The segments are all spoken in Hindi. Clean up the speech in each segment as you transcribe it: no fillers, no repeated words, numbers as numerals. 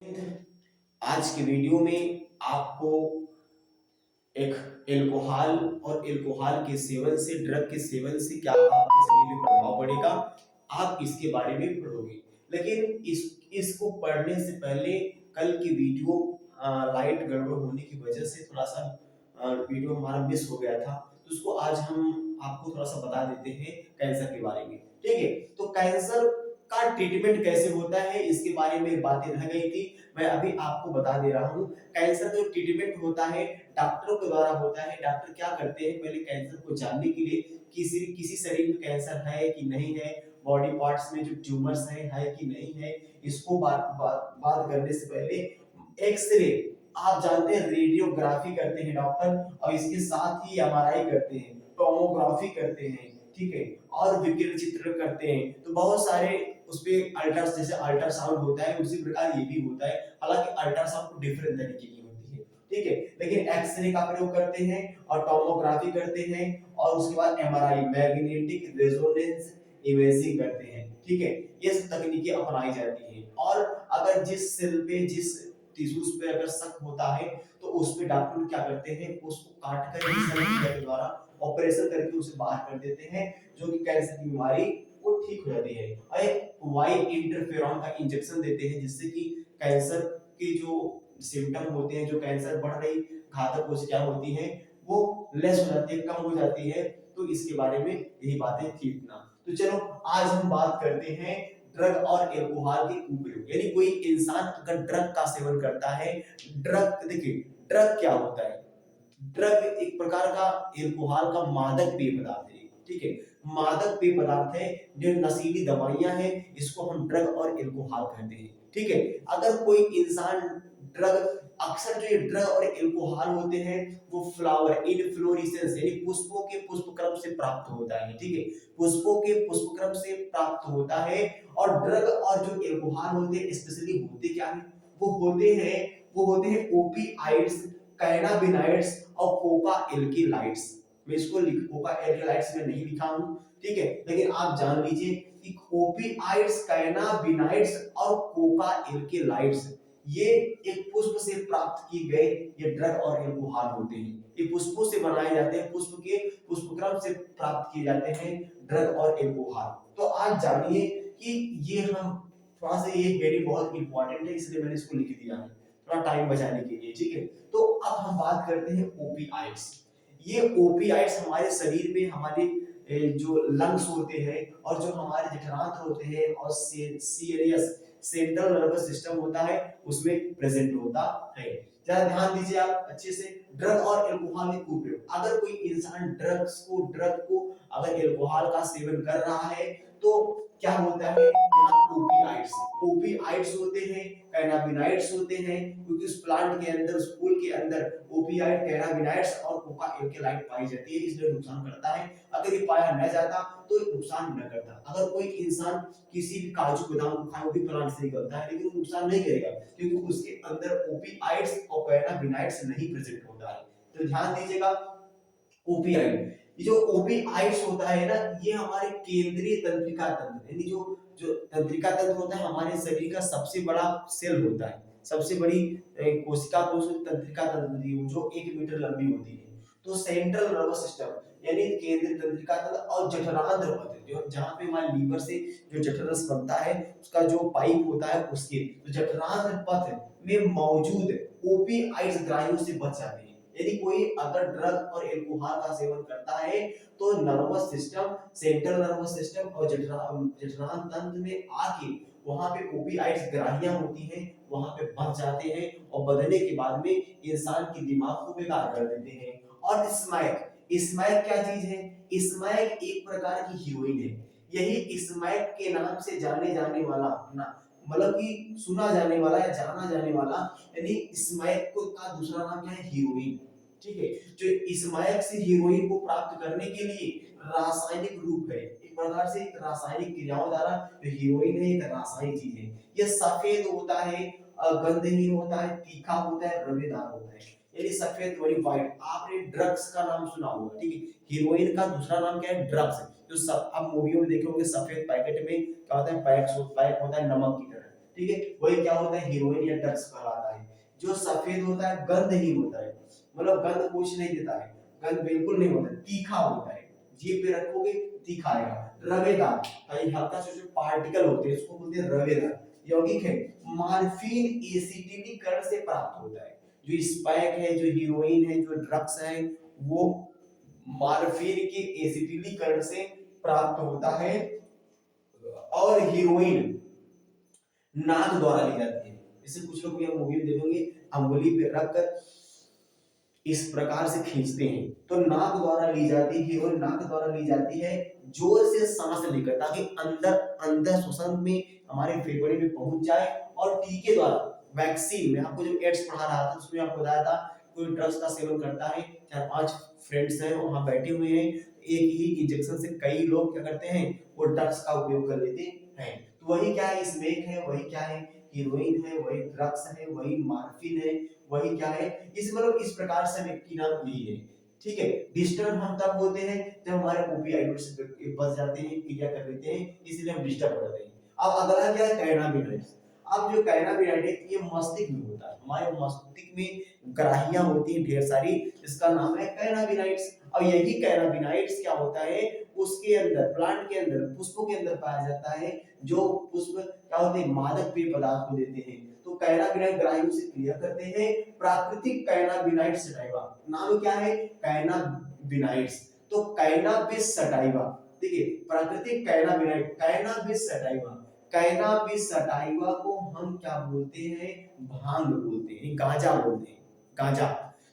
आज की वीडियो में आपको एक एल्कोहल और एल्कोहल के सेवन से ड्रग के सेवन से क्या आपके शरीर में प्रभाव पड़ेगा आप इसके बारे में पढ़ोगे। लेकिन इसको पढ़ने से पहले कल की वीडियो लाइट गड़बड़ होने की वजह से थोड़ा सा वीडियो हमारा मिस हो गया था, तो उसको आज हम आपको थोड़ा सा बता देते हैं कैंसर के बारे में। ठीक है, तो कैंसर का ट्रीटमेंट कैसे होता है इसके बारे में बातें रह गई थी, मैं अभी आपको बता दे रहा हूँ। कैंसर जो ट्रीटमेंट होता है डॉक्टरों के द्वारा होता है। डॉक्टर क्या करते हैं, पहले कैंसर को जानने के लिए किसी किसी शरीर में कैंसर है कि नहीं है, बॉडी पार्ट्स में जो ट्यूमर्स है कि नहीं है, इसको बात करने से पहले एक्सरे, आप जानते हैं रेडियोग्राफी करते हैं डॉक्टर, और इसके साथ ही एमआरआई करते हैं, टोमोग्राफी करते हैं, ठीक है, और विकिरण चित्र करते हैं। तो बहुत सारे उस पे जैसे अल्ट्रासाउंड होता है उसी प्रकार ये भी होता है। हालांकि अल्ट्रासाउंड डिफरेंट तरीके की होती है, ठीक है, लेकिन एक्सरे का प्रयोग करते हैं और टोमोग्राफी करते हैं, और उसके बाद एमआरआई मैग्नेटिक रेजोनेंस इमेजिंग करते हैं। ठीक है, ये सब तकनीकें अपनाई जाती हैं। और अगर जिस सेल पे जिस टिश्यूज पे अगर शक होता है तो उस पे डॉक्टर क्या करते हैं, उसको काट कर के द्वारा ऑपरेशन करके उसे बाहर कर देते हैं, जो कि कैंसर की बीमारी वो ठीक हो जाती है। और एक वाई इंटरफेरॉन का इंजेक्शन देते हैं जिससे कि कैंसर के जो सिम्टम होते हैं, जो कैंसर बढ़ रही घातक कोशिकाएं होती हैं, वो लेस हो जाती है, कम हो जाती है। तो इसके बारे में यही बातें थी इतना। तो चलो आज हम बात करते हैं ड्रग और एल्कोहल के उपयोग। यानी कोई इंसान अगर ड्रग का सेवन करता है, ड्रग देखिए ड्रग क्या होता है, ड्रग एक प्रकार का एल्कोहल का मादक पेय पदार्थ है। ठीक है, मादक पेय पदार्थ है, जो नशीली दवाइयां हैं, इसको हम ड्रग और एल्कोहल कहते हैं। ठीक है, अगर कोई इंसान ड्रग, अक्सर जो ये ड्रग और एल्कोहल होते हैं वो फ्लावर इनफ्लोरेसेंस यानी पुष्पों के पुष्पक्रम से प्राप्त होता है। ठीक है, पुष्पों के पुष्पक्रम से प्राप्त होता है। और ड्रग और जो एल्कोहल होते हैं स्पेशली होते क्या है, वो होते हैं ओपिआइड्स, कैनाबिनाइड्स और कोका एल्किलाइड्स। मैं इसको कोका एल्किलाइड्स में नहीं लिखा हूं, ठीक है, लेकिन आप जान लीजिए कि ओपिआइड्स, कैनाबिनाइड्स और कोका एल्किलाइड्स ये एक पुष्प से प्राप्त किए गए ये ड्रग और एल्कोहल होते हैं। ये पुष्पों से बनाए जाते हैं, पुष्प के पुष्पक्रम से प्राप्त किए जाते हैं ड्रग और एल्कोहल। तो आज जानिए कि ये हम थोड़ा सा, ये वेरी बहुत इंपॉर्टेंट है इसलिए मैंने इसको लिख दिया है थोड़ा टाइम बचाने के लिए। ठीक है, तो अब हम बात करते हैं ओपिआइड्स। ये ओपिआइड्स हमारे शरीर में, हमारे जो लंग्स होते हैं और जो हमारे जठरांत्र होते हैं और सीएनएस सेंट्रल नर्वस सिस्टम होता है उसमें प्रेजेंट होता है। जरा ध्यान दीजिए आप अच्छे से। ड्रग और एल्कोहल के उपयोग, अगर कोई इंसान ड्रग को अगर एल्कोहल का सेवन कर रहा है तो क्या होता है, यहाँ ओपिआइड्स होते हैं, कैनाबिनाइड्स होते हैं, क्योंकि उस प्लांट के अंदर, उस फूल के अंदर ओपिआइड, कैनाबिनाइड्स और कोका एल्केलाइड पाई जाती है, इसलिए नुकसान करता है। अगर ये पाया न जाता तो नुकसान न करता। अगर कोई इंसान किसी भी काजू बादाम को खाए, वो भी प्लांट से निकलता है, लेकिन वो नुकसान नहीं करेगा क्योंकि उसके अंदर ओपिआइड्स और कैनाबिनाइड्स नहीं प्रेजेंट होता है। तो ध्यान दीजिएगा, ओपिआइड, ये जो ओपिआइड्स होता है ना, ये हमारे केंद्रीय तंत्रिका तंत्र, यानी जो जो तंत्रिका तंत्र होता है हमारे शरीर का सबसे बड़ा सेल होता है, सबसे बड़ी कोशिका को तंत्रिका तंत्र होती है जो 1 मीटर लंबी होती है। तो सेंट्रल नर्वस सिस्टम यानी केंद्रीय तंत्रिका तंत्र और जठरांत्र पथ, जो जहां पे हमारे लीवर से जो जठरस बनता है उसका जो पाइप होता है उसके, तो जठरांत्र पथ में मौजूद ओपिआइड्स ग्राहियों से बच जाते हैं। यदि कोई अगर ड्रग और एल्कोहल का सेवन करता है तो nervous system, central nervous system और जठरांत्र तंत्र में आके वहां पे ओपिआइड्स ग्राहियां होती हैं, वहां पे बच जाते हैं और बदलने के बाद में इंसान के दिमाग को बेकार कर देते हैं। और स्मैक, स्मैक क्या चीज है, स्मैक एक प्रकार की हीरोइन है। यही स्मैक के नाम से जाने जाने वाला ना, मतलब कि सुना जाने वाला या जाना जाने वाला, यानी स्मैक को का दूसरा नाम क्या है, हीरोइन। ठीक है, जो स्मैक से हीरोइन को प्राप्त करने के लिए रासायनिक रूप है, एक प्रकार से एक रासायनिक क्रियाओं द्वारा जो हीरोइन है एक रासायनिक चीज है। ये सफेद होता है, गंधहीन होता है, तीखा होता है, रवेदार होता है, यानी सफेद वाली व्हाइट। आपने ड्रग्स का नाम सुना होगा, ठीक है, हीरोइन का दूसरा नाम क्या है, ड्रग्स। जो सब आप मूवियों में देखे होंगे, सफेद पैकेट में क्या होता है, पैक होता है नमक की तरह। ठीक है, वही क्या होता है, हीरोइन या ड्रग्स कहलाता है। जो सफेद होता है गंधहीन होता है, मतलब गंध कुछ नहीं देता है, गंध बिल्कुल नहीं होता, तीखा होता है, जीभ पे रखोगे तीखा आएगा। रवेदार, हल्का सा जो पार्टिकल होते हैं इसको बोलते हैं रवेदार। यौगिक है, मार्फिन एसिटिलीकरण से प्राप्त होता है। जो स्पैक है, जो हीरोइन है, जो ड्रग्स है, वो मार्फिन के एसिटिलीकरण से प्राप्त होता है। और हीरोइन नाक द्वारा ली जाती है। जैसे कुछ लोग ये मूवी में देखोगे अंगुली पे रखकर इस प्रकार से खींचते हैं, तो नाक द्वारा ली जाती है, और नाक द्वारा ली जाती है जोर से सांस लेकर, ताकि अंदर अंदर श्वसन में हमारे फेफड़े में पहुंच जाए। और टीके द्वारा, वैक्सीन में आपको जो एड्स पढ़ा रहा था उसमें आपको बताया था, कोई ड्रग्स का सेवन करता है, 4-5 फ्रेंड्स हैं वहां बैठे हुए हैं, एक ही इंजेक्शन से कई लोग क्या करते हैं, वो ड्रग्स का उपयोग कर लेते हैं। तो वही क्या है, स्मेक है, वही क्या है, हीरोइन है, वही ड्रग्स है, वही मार्फिन है, वही क्या है, इस मतलब इस प्रकार से व्यक्ति नाम यही है। ठीक है, डिस्टर्ब हम तब होते हैं जब हमारे ओपियाइड से बच जाते हैं, क्रिया कर लेते हैं, इसलिए हम डिस्टर्ब हो जाते हैं। अब अगला क्या है, कैनाबिनॉइड्स। अब जो कैनाबिनॉइड है ये मस्तिष्क में होता है, हमारे मस्तिष्क में ग्राहियां होती हैं ढेर सारी, इसका नाम है कैनाबिनॉइड्स। अब यही कैनाबिनॉइड्स क्या होता है, उसके अंदर, प्लांट के अंदर, पुष्पों के अंदर पाया जाता है। जो पुष्प क्या होते हैं, मादक पेय पदार्थ को देते हैं, तो कैनाबिनॉइड ग्राहियों से क्रिया करते हैं। प्राकृतिक कैनाबिनॉइड सटाइवा, नाम क्या है, कैनाबिनॉइड्स। तो कैनाबिस सटाइवा, देखिए प्राकृतिक cannabinoid, cannabis sativa, cannabis sativa को हम क्या बोलते हैं, भांग बोलते हैं, गांजा बोलते हैं, गांजा।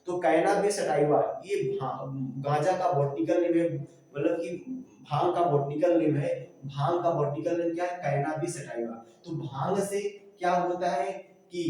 तो कैनाबिस सटाइवा ये गांजा का बॉटनिकल नेम है, मतलब कि भांग का बॉटनिकल नेम है। भांग का बॉटनिकल नेम क्या है, कैनाबिस सटाइवा। तो भांग से क्या होता है कि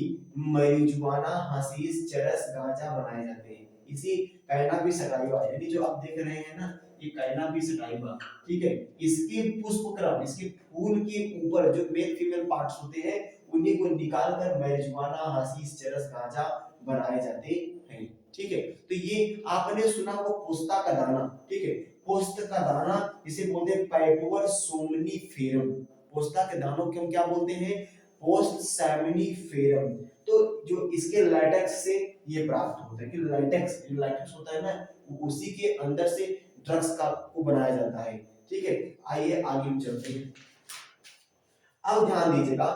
marijuana, हशीश, चरस, गांजा बनाए जाते हैं, इसी कैनाबिस सटाइवा, यानी जो आप देख रहे हैं ना, ये कैनाबिस सटाइवा, ठीक है। इसके पुष्पक्रम, इसके फूल के ऊपर जो मेल फीमेल पार्ट्स होते हैं, उन्हीं को निकालकर marijuana, हशीश, चरस, गांजा बनाए जाते हैं, ठीक है। तो ये आपने सुना वो पोस्ता का दाना, ठीक है, पोस्त का दाना इसे बोलते हैं पैटोवर सोमनीफेरम। पोस्ता के दानों को हम क्या बोलते हैं, पोस्ट सेमिनिफेरम। तो जो इसके लैटेक्स से ये प्राप्त होता है, कि लैटेक्स, जो लैटेक्स होता है ना, उसी के अंदर से ड्रग्स का को बनाया जाता है, ठीक है। आइए आगे हम चलते हैं। अब ध्यान दीजिएगा,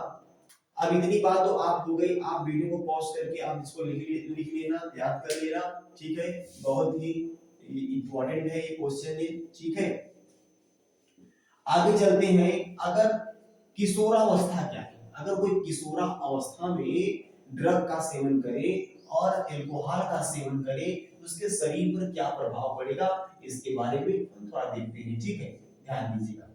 अब इतनी बात तो आप हो गई, आप वीडियो को पॉज करके आप इसको लिख लेना, याद कर लेना, ठीक है। बहुत ही इंपॉर्टेंट है ये क्वेश्चन, ठीक है। आगे चलते हैं। अगर किशोरावस्था क्या है, अगर कोई किशोरावस्था में ड्रग का सेवन करे और अल्कोहल का सेवन करे, तो उसके शरीर पर क्या प्रभाव पड़ेगा, इसके बारे में हम थोड़ा देखते हैं, ठीक है। ध्यान दीजिएगा,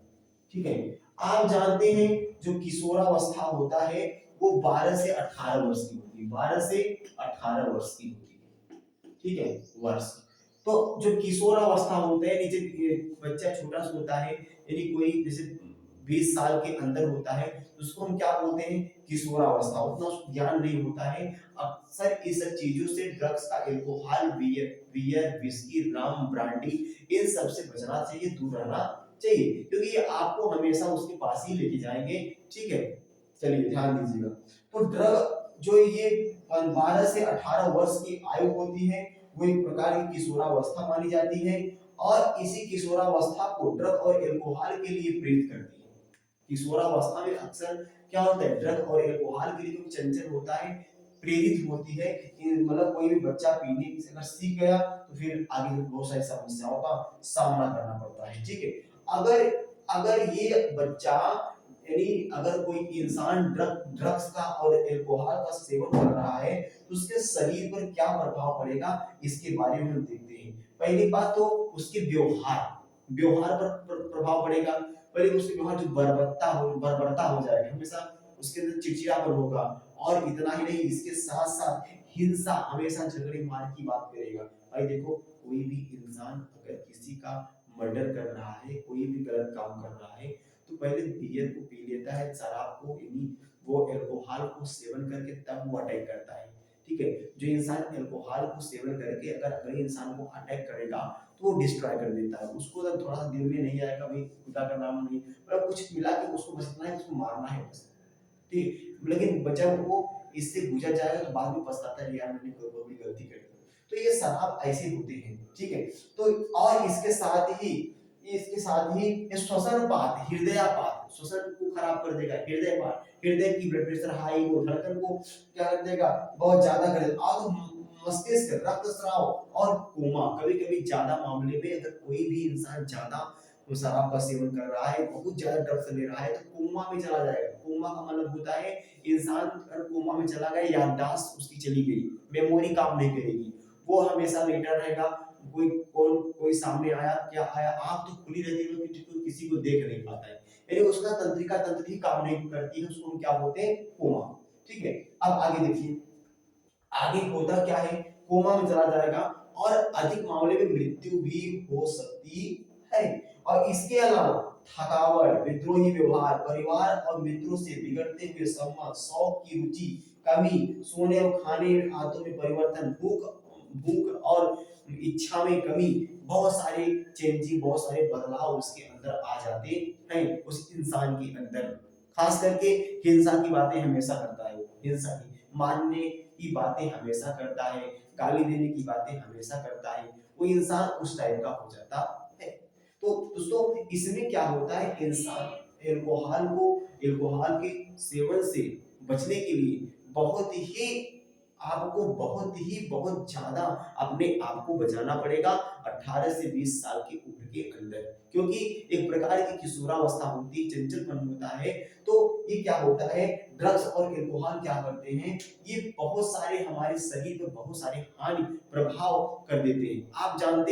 ठीक है। आप जानते हैं जो किशोरावस्था होता है वो 12 से 18 वर्ष की होती है, 12 से 18 वर्ष की होती है, ठीक है, वर्ष। तो जो किशोरावस्था होता है, नीचे बच्चा छोटा सा होता है, यानी कोई जैसे 20 साल के अंदर होता है, उसको हम क्या बोलते हैं, किशोरावस्था। उतना ज्ञान नहीं होता है, अक्सर इस सब चीजों से, ड्रग्स का, अल्कोहल, बियर, विस्की, रम, ब्रांडी, इन सब से बचना चाहिए, दूर रहना चाहिए, क्योंकि ये आपको हमेशा उसके पास ही लेके जाएंगे, ठीक है। चलिए ध्यान दीजिएगा। तो ड्रग जो ये 12 से 18 वर्ष की आयु होती है, वो एक प्रकार की किशोरावस्था मानी जाती है, और इसी किशोरावस्था को ड्रग और अल्कोहल के लिए प्रेरित करती है। किशोरावस्था में अक्सर क्या होता है, ड्रग और अल्कोहल के लिए चंचल होता है, प्रेरित होती है। मतलब कोई भी बच्चा पीने से अगर सीख गया तो फिर आगे बहुत सारी समस्याओं का सामना करना पड़ता है, ठीक है। अगर अगर ये बच्चा, यानी अगर कोई इंसान ड्रग्स का और अल्कोहल का सेवन कर रहा है, तो उसके शरीर पर क्या प्रभाव पड़ेगा, इसके बारे में हम देखते हैं। पहली बात तो उसके व्यवहार पर प्रभाव पड़ेगा। पहले तो उसके व्यवहार जो बर्बरता हो जाएगा, हमेशा उसके अंदर चिड़चिड़ापन होगा। और इतना ही नहीं, इसके साथ साथ हिंसा, हमेशा झगड़े मार की बात करेगा। भाई देखो, कोई भी इंसान अगर किसी का मर्डर कर रहा है, कोई भी गलत काम कर रहा है, तो पहले बियर को पी लेता है, शराब को, यानी वो अल्कोहल को सेवन करके तब वो अटैक करता है, ठीक है। जो इंसान अल्कोहल को सेवन करके अगर अगले इंसान को अटैक करेगा, तो वो डिस्ट्रॉय कर देता है उसको, तो थोड़ा सा दिल में नहीं आएगा भाई खुदा का नाम नहीं, मतलब कुछ मिला के उसको बस इतना है, उसको मारना है बस, ठीक है, लेकिन जब वो इससे गुजर जाएगा तो बाद में पछताता है यार मैंने कोई बड़ी गलती कर दी। तो ये शराब ऐसे होते हैं, ठीक है। तो और इसके साथ ही ये श्वसनपात, हृदयापात, श्वसन को खराब कर देगा, हृदयपात, हृदय की ब्लड प्रेशर हाई हो, धड़कन को क्या कर देगा, बहुत ज्यादा कर देगा, और मस्तिष्क, रक्तस्राव और कोमा। कभी कभी ज्यादा मामले में अगर कोई भी इंसान ज्यादा शराब का सेवन कर रहा है, बहुत ज्यादा ड्रग्स ले रहा है, तो कोमा में चला जाएगा। कोमा का मतलब होता है इंसान अगर कोमा में चला गया, याददाश्त उसकी चली गई, मेमोरी काम नहीं करेगी, वो हमेशा लेटा रहेगा, कोई सामने आया क्या आया, आंख तो खुली रहती है लेकिन कोई किसी को देख नहीं पाता है, यानी उसका तंत्रिका तंत्र ही काम नहीं करती है, उसको हम क्या बोलते हैं, कोमा। ठीक है। अब आगे देखिए, आगे होता क्या है, कोमा में चला जाएगा और अधिक मामले में मृत्यु भी हो सकती है। और इसके अलावा थकावट, विद्रोही व्यवहार, परिवार और मित्रों से बिगड़ते हुए संबंध, शौक की रुचि कमी, सोने और खाने आदतों में परिवर्तन, भूख भूख और इच्छा में कमी, बहुत सारे चेंजिंग, बहुत सारे बदलाव उसके अंदर आ जाते हैं, उस इंसान के अंदर। खास करके हिंसा की बातें हमेशा करता है, वो हिंसा की, मारने की बातें हमेशा करता है, गाली देने की बातें हमेशा करता है, वो इंसान उस टाइप का हो जाता है। तो दोस्तों इसमें क्या होता है, इंसान एल्कोहल के सेवन से बचने के लिए बहुत ज्यादा अपने आप को बचाना पड़ेगा 18 से 20 साल की उम्र के अंदर, क्योंकि एक प्रकार की किशोरावस्था होती है, चंचलपन होता है। तो ये क्या होता है, ड्रग्स और एल्कोहल क्या करते हैं, ये बहुत सारे हमारे शरीर पर बहुत सारे हानि प्रभाव कर देते हैं। आप जानते